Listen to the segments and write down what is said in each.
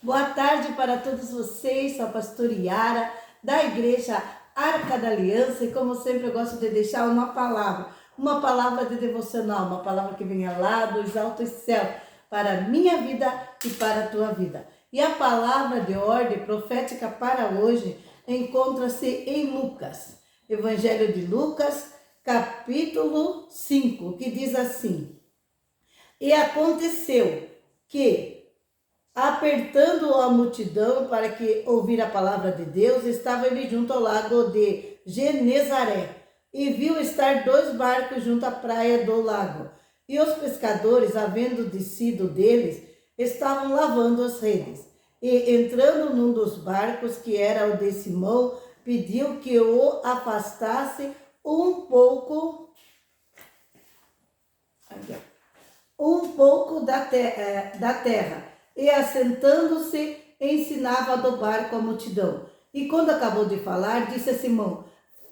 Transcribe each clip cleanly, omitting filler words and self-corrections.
Boa tarde para todos vocês, sou a pastora Yara, da Igreja Arca da Aliança, e como sempre eu gosto de deixar uma palavra de devocional, uma palavra que venha lá dos altos céus, para a minha vida e para a tua vida. E a palavra de ordem profética para hoje encontra-se em Lucas, Evangelho de Lucas, capítulo 5, que diz assim: E aconteceu que, apertando a multidão para que ouvir a palavra de Deus, estava ele junto ao lago de Genezaré, e viu estar 2 barcos junto à praia do lago. E os pescadores, havendo descido deles, estavam lavando as redes. E entrando num dos barcos, que era o de Simão, pediu que o afastasse um pouco da terra, e assentando-se, ensinava do barco a multidão. E quando acabou de falar, disse a Simão: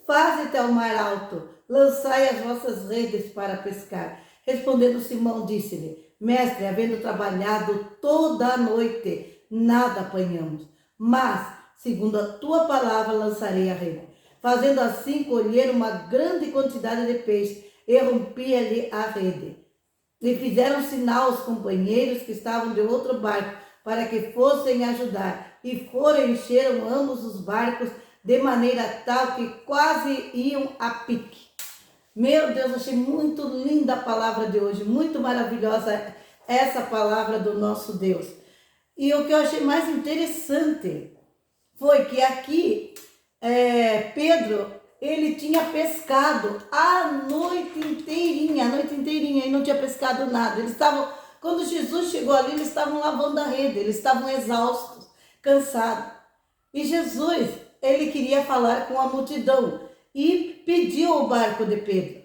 Faze-te ao mar alto, lançai as vossas redes para pescar. Respondendo Simão, disse-lhe: Mestre, havendo trabalhado toda a noite, nada apanhamos, mas, segundo a tua palavra, lançarei a rede. Fazendo assim, colheram uma grande quantidade de peixe, e rompia-lhe a rede. Lhe fizeram sinal os companheiros que estavam de outro barco, para que fossem ajudar, e foram e encheram ambos os barcos, de maneira tal que quase iam a pique. Meu Deus, achei muito linda a palavra de hoje, muito maravilhosa essa palavra do nosso Deus. E o que eu achei mais interessante foi que aqui Pedro, ele tinha pescado a noite inteirinha, e não tinha pescado nada. Quando Jesus chegou ali, eles estavam lavando a rede, eles estavam exaustos, cansados. E Jesus, ele queria falar com a multidão e pediu o barco de Pedro.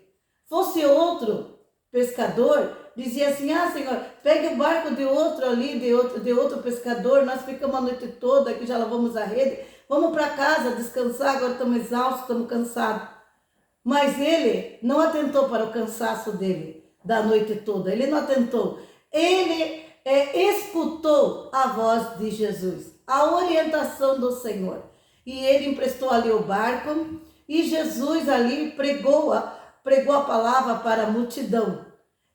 Fosse outro pescador, dizia assim: Senhor, pegue o barco de outro ali, de outro pescador, nós ficamos a noite toda aqui, já lavamos a rede, vamos para casa descansar, agora estamos exaustos, estamos cansados. Mas ele não atentou para o cansaço dele da noite toda, ele não atentou. Ele escutou a voz de Jesus, a orientação do Senhor. E ele emprestou ali o barco, e Jesus ali pregou a palavra para a multidão.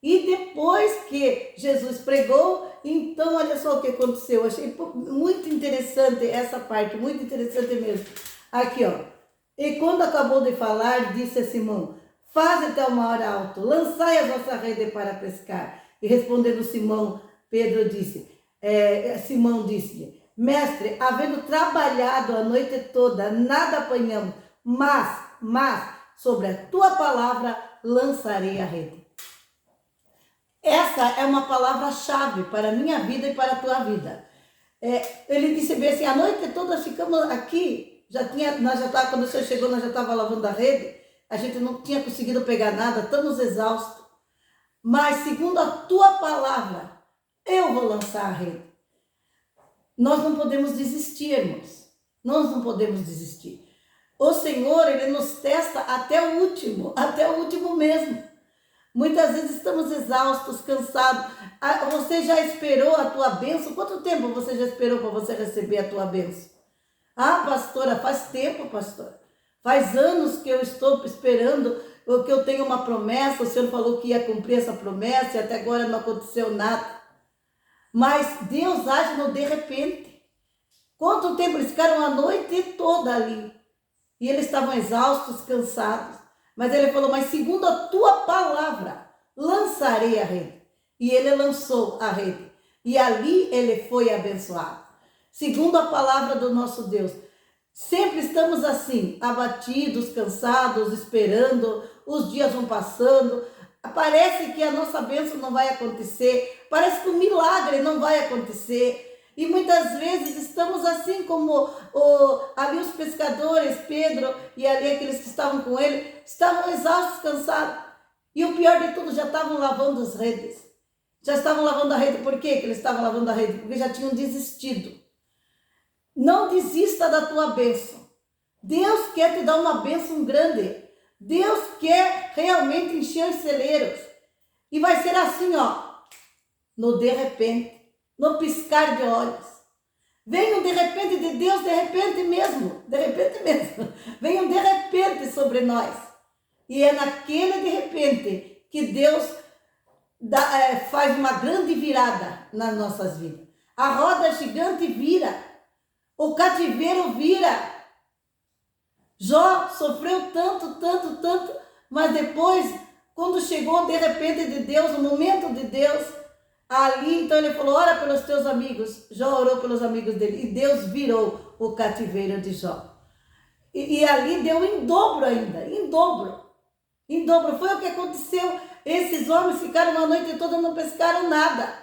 E depois que Jesus pregou, então olha só o que aconteceu. Achei muito interessante essa parte, muito interessante mesmo. Aqui, ó. E quando acabou de falar, disse a Simão: Faze-te ao mar alto, lançai a vossa rede para pescar. E respondendo Simão disse-lhe: Mestre, havendo trabalhado a noite toda, nada apanhamos, mas sobre a tua palavra lançarei a rede. Essa é uma palavra-chave para a minha vida e para a tua vida. Ele disse bem assim: a noite toda ficamos aqui, quando o senhor chegou, nós já estávamos lavando a rede, a gente não tinha conseguido pegar nada, estamos exaustos. Mas segundo a tua palavra, eu vou lançar a rede. Nós não podemos desistir, irmãos. Nós não podemos desistir. O Senhor, Ele nos testa até o último mesmo. Muitas vezes estamos exaustos, cansados. Você já esperou a tua bênção? Quanto tempo você já esperou para você receber a tua bênção? Pastora, faz tempo, pastora. Faz anos que eu estou esperando, que eu tenho uma promessa. O Senhor falou que ia cumprir essa promessa e até agora não aconteceu nada. Mas Deus age no de repente. Quanto tempo? Eles ficaram a noite toda ali. E eles estavam exaustos, cansados. Mas ele falou: mas segundo a tua palavra, lançarei a rede. E ele lançou a rede. E ali ele foi abençoado. Segundo a palavra do nosso Deus. Sempre estamos assim, abatidos, cansados, esperando. Os dias vão passando. Parece que a nossa bênção não vai acontecer. Parece que o milagre não vai acontecer. E muitas vezes estamos assim como ali os pescadores, Pedro e ali aqueles que estavam com ele, estavam exaustos, cansados. E o pior de tudo, já estavam lavando as redes. Já estavam lavando a rede. Por quê que eles estavam lavando a rede? Porque já tinham desistido. Não desista da tua bênção. Deus quer te dar uma bênção grande. Deus quer realmente encher os celeiros. E vai ser assim, ó, no de repente, no piscar de olhos. repente de Deus, de repente mesmo, vem um de repente sobre nós. E é naquele de repente que Deus faz uma grande virada nas nossas vidas. A roda gigante vira, o cativeiro vira. Jó sofreu tanto, mas depois, quando chegou de repente de Deus, o momento de Deus, ali então ele falou, ora pelos teus amigos. Jó orou pelos amigos dele e Deus virou o cativeiro de Jó. E ali deu em dobro ainda, em dobro. Foi o que aconteceu. Esses homens ficaram uma noite toda, não pescaram nada.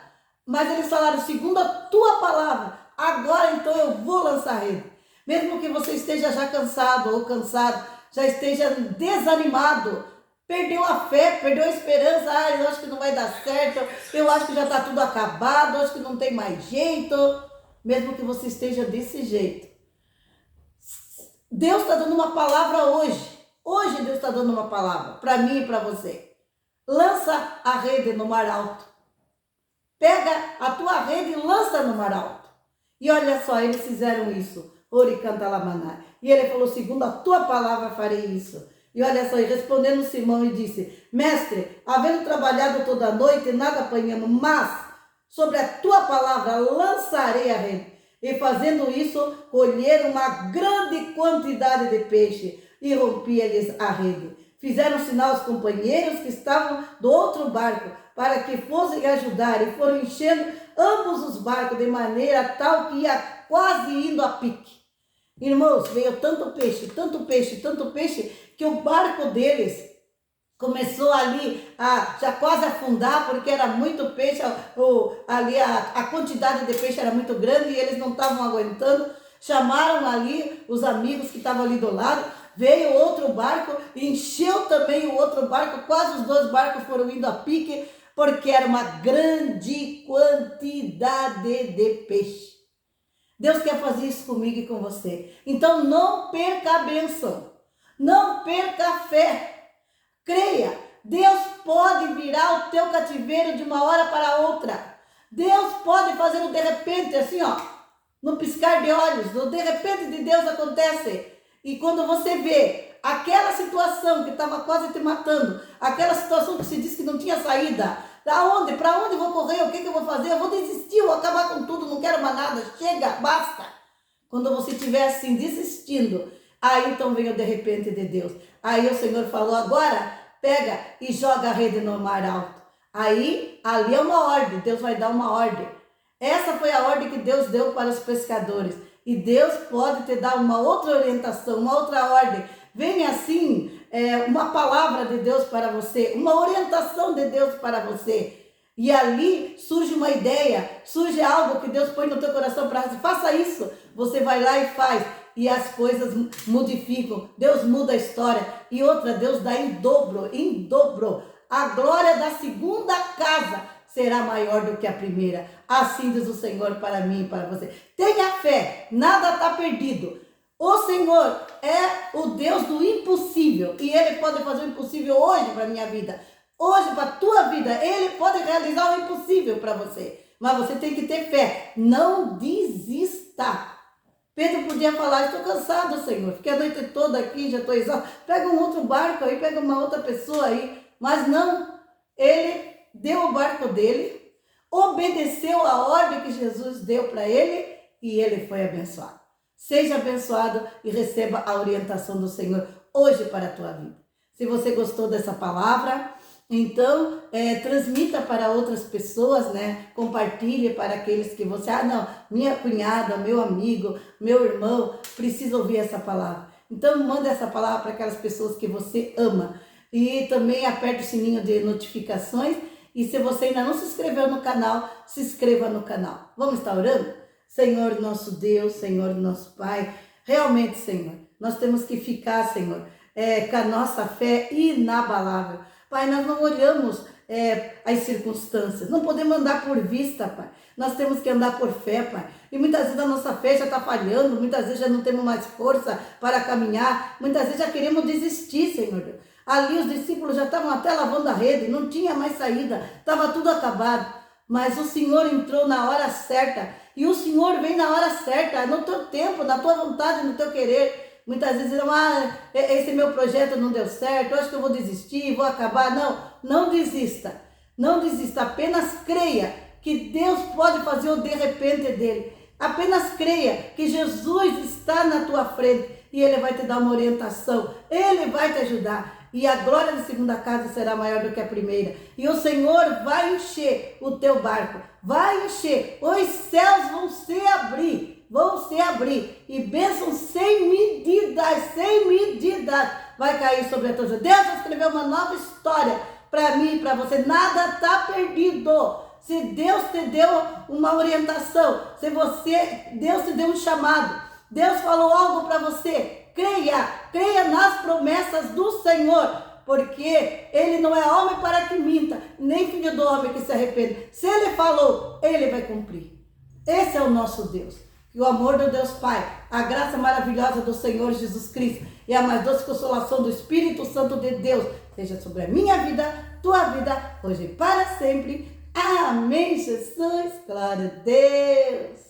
Mas eles falaram, segundo a tua palavra, agora então eu vou lançar rede. Mesmo que você esteja já cansado ou cansado, já esteja desanimado, perdeu a fé, perdeu a esperança, eu acho que não vai dar certo, eu acho que já está tudo acabado, eu acho que não tem mais jeito. Mesmo que você esteja desse jeito, Deus está dando uma palavra hoje. Hoje Deus está dando uma palavra para mim e para você. Lança a rede no mar alto. Pega a tua rede e lança no mar alto. E olha só, eles fizeram isso. Ori canta lamaná. E ele falou, segundo a tua palavra farei isso. E olha só, e respondendo Simão e disse, mestre, havendo trabalhado toda a noite, nada apanhamos, mas sobre a tua palavra lançarei a rede. E fazendo isso, colheram uma grande quantidade de peixe e rompia-lhes a rede. Fizeram sinal aos companheiros que estavam do outro barco, para que fossem ajudar, e foram enchendo ambos os barcos de maneira tal que ia quase indo a pique. Irmãos, veio tanto peixe, que o barco deles começou ali a já quase afundar, porque era muito peixe, ali a quantidade de peixe era muito grande e eles não estavam aguentando. Chamaram ali os amigos que estavam ali do lado, veio outro barco, encheu também o outro barco, quase os dois barcos foram indo a pique, porque era uma grande quantidade de peixe. Deus quer fazer isso comigo e com você. Então não perca a bênção, não perca a fé. Creia, Deus pode virar o teu cativeiro de uma hora para outra. Deus pode fazer um de repente, assim no piscar de olhos, no de repente de Deus acontece. E quando você vê aquela situação que estava quase te matando, aquela situação que se diz que não tinha saída, para onde eu vou correr, o que eu vou fazer, eu vou desistir, eu vou acabar com tudo, não quero mais nada, chega, basta. Quando você estiver assim desistindo, aí então vem o de repente de Deus. Aí o Senhor falou, agora pega e joga a rede no mar alto. Aí, ali é uma ordem, Deus vai dar uma ordem. Essa foi a ordem que Deus deu para os pescadores. E Deus pode te dar uma outra orientação, uma outra ordem. Vem assim, uma palavra de Deus para você, uma orientação de Deus para você. E ali surge uma ideia, surge algo que Deus põe no teu coração para fazer. Faça isso. Você vai lá e faz. E as coisas modificam. Deus muda a história. E outra, Deus dá em dobro, em dobro. A glória da segunda casa será maior do que a primeira. Assim diz o Senhor para mim e para você. Tenha fé, nada está perdido. O Senhor é o Deus do impossível. E Ele pode fazer o impossível hoje para a minha vida. Hoje para a tua vida. Ele pode realizar o impossível para você. Mas você tem que ter fé. Não desista. Pedro podia falar, estou cansado, Senhor. Fiquei a noite toda aqui, já estou exausto. Pega um outro barco aí, pega uma outra pessoa aí. Mas não. Ele deu o barco dele, obedeceu a ordem que Jesus deu para ele e ele foi abençoado. Seja abençoado e receba a orientação do Senhor hoje para a tua vida. Se você gostou dessa palavra, então transmita para outras pessoas, né? Compartilhe para aqueles que você... não, minha cunhada, meu amigo, meu irmão, precisa ouvir essa palavra. Então manda essa palavra para aquelas pessoas que você ama. E também aperte o sininho de notificações. E se você ainda não se inscreveu no canal, se inscreva no canal. Vamos estar orando? Senhor nosso Deus, Senhor nosso Pai, realmente, Senhor, nós temos que ficar, Senhor, com a nossa fé inabalável. Pai, nós não olhamos as circunstâncias, não podemos andar por vista, Pai. Nós temos que andar por fé, Pai. E muitas vezes a nossa fé já está falhando, muitas vezes já não temos mais força para caminhar, muitas vezes já queremos desistir, Senhor Deus. Ali os discípulos já estavam até lavando a rede, não tinha mais saída, estava tudo acabado. mas o Senhor entrou na hora certa, e o Senhor vem na hora certa, no teu tempo, na tua vontade, no teu querer. Muitas vezes dizem, esse meu projeto não deu certo, eu acho que eu vou desistir, vou acabar. Não desista, não desista, apenas creia que Deus pode fazer o de repente dele. Apenas creia que Jesus está na tua frente e Ele vai te dar uma orientação, Ele vai te ajudar. E a glória da segunda casa será maior do que a primeira. E o Senhor vai encher o teu barco, vai encher. Os céus vão se abrir. E bênção sem medidas vai cair sobre a tua vida. Deus vai escrever uma nova história para mim e para você. Nada está perdido. Se Deus te deu uma orientação, se Deus te deu um chamado, Deus falou algo para você, creia nas promessas do Senhor, porque Ele não é homem para que minta, nem filho do homem que se arrependa. Se Ele falou, Ele vai cumprir. Esse é o nosso Deus. Que o amor do Deus Pai, a graça maravilhosa do Senhor Jesus Cristo e a mais doce consolação do Espírito Santo de Deus seja sobre a minha vida, tua vida, hoje e para sempre. Amém, Jesus. Glória a Deus.